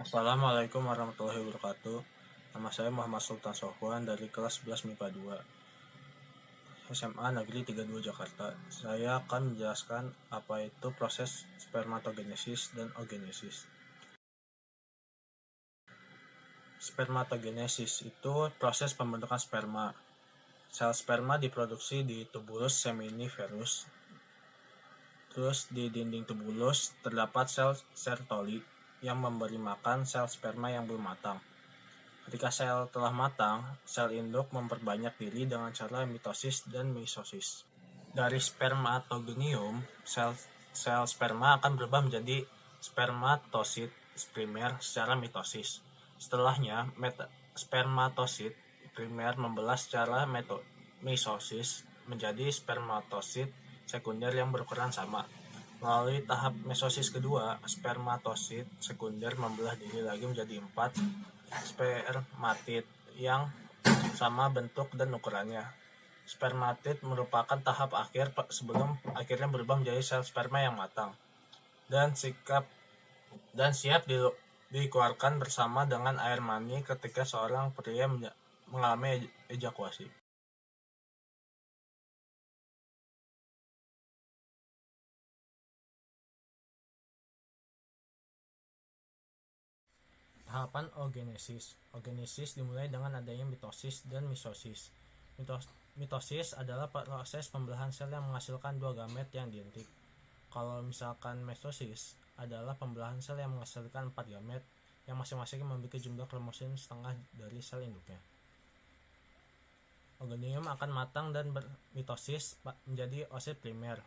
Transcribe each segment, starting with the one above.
Assalamualaikum warahmatullahi wabarakatuh. Nama saya Muhammad Sultan Sofwan dari kelas 11 MIPA 2 SMA Negeri 32 Jakarta. Saya akan menjelaskan apa itu proses spermatogenesis dan oogenesis. Spermatogenesis itu proses pembentukan sperma. Sel sperma diproduksi di tubulus seminiferus. Terus di dinding tubulus terdapat sel Sertoli yang memberi makan sel sperma yang belum matang. Ketika sel telah matang, sel induk memperbanyak diri dengan cara mitosis dan meiosis. Dari spermatogonium, sel sperma akan berubah menjadi spermatosit primer secara mitosis. Setelahnya, spermatosit primer membelah secara meiosis menjadi spermatosit sekunder yang berukuran sama. Melalui tahap meiosis kedua, spermatosit sekunder membelah diri lagi menjadi 4 spermatid yang sama bentuk dan ukurannya. Spermatid merupakan tahap akhir sebelum akhirnya berubah menjadi sel sperma yang matang dan siap dikeluarkan bersama dengan air mani ketika seorang pria mengalami ejakulasi. Tahapan oogenesis. Oogenesis dimulai dengan adanya mitosis dan meiosis. Mitosis adalah proses pembelahan sel yang menghasilkan dua gamet yang identik. Kalau misalkan meiosis adalah pembelahan sel yang menghasilkan 4 gamet yang masing-masing memiliki jumlah kromosom setengah dari sel induknya. Oogonium akan matang dan bermitosis menjadi oosit primer.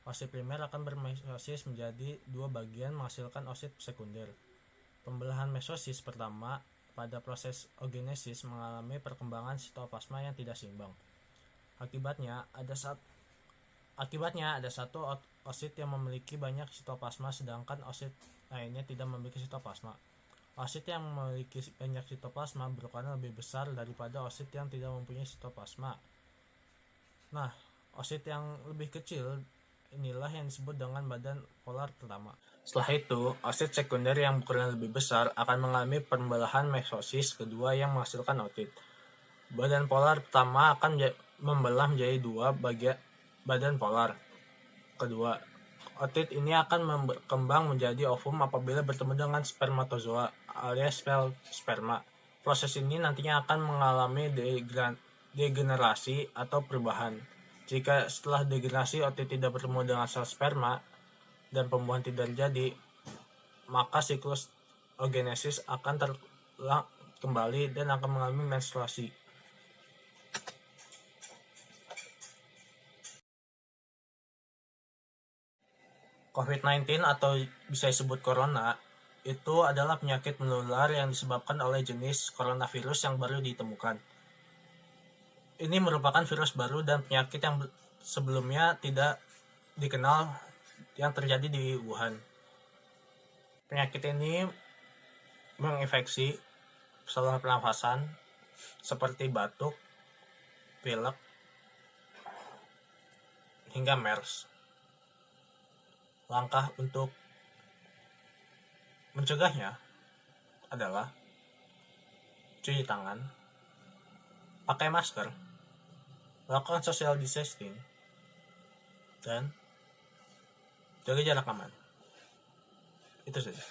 Oosit primer akan bermeiosis menjadi dua bagian menghasilkan oosit sekunder. Pembelahan meiosis pertama pada proses oogenesis mengalami perkembangan sitoplasma yang tidak seimbang. Akibatnya ada satu oosit yang memiliki banyak sitoplasma sedangkan oosit lainnya tidak memiliki sitoplasma. Oosit yang memiliki banyak sitoplasma berukuran lebih besar daripada oosit yang tidak mempunyai sitoplasma. Nah, oosit yang lebih kecil inilah yang disebut dengan badan polar pertama. Setelah itu, oosit sekunder yang berukuran lebih besar akan mengalami pembelahan meiosis kedua yang menghasilkan ootit. Badan polar pertama akan membelah menjadi dua badan polar kedua. Ootit ini akan berkembang menjadi ovum apabila bertemu dengan spermatozoa alias sel sperma. Proses ini nantinya akan mengalami degenerasi atau perubahan. Jika setelah degenerasi ootit tidak bertemu dengan sel sperma dan pembuahan tidak terjadi, maka siklus oogenesis akan terulang kembali dan akan mengalami menstruasi. COVID-19 atau bisa disebut corona itu adalah penyakit menular yang disebabkan oleh jenis coronavirus yang baru ditemukan. Ini merupakan virus baru dan penyakit yang sebelumnya tidak dikenal yang terjadi di Wuhan. Penyakit ini menginfeksi saluran pernafasan seperti batuk, pilek, hingga MERS. Langkah untuk mencegahnya adalah cuci tangan, pakai masker, lakukan social distancing, dan jaga jarak aman. Itu saja.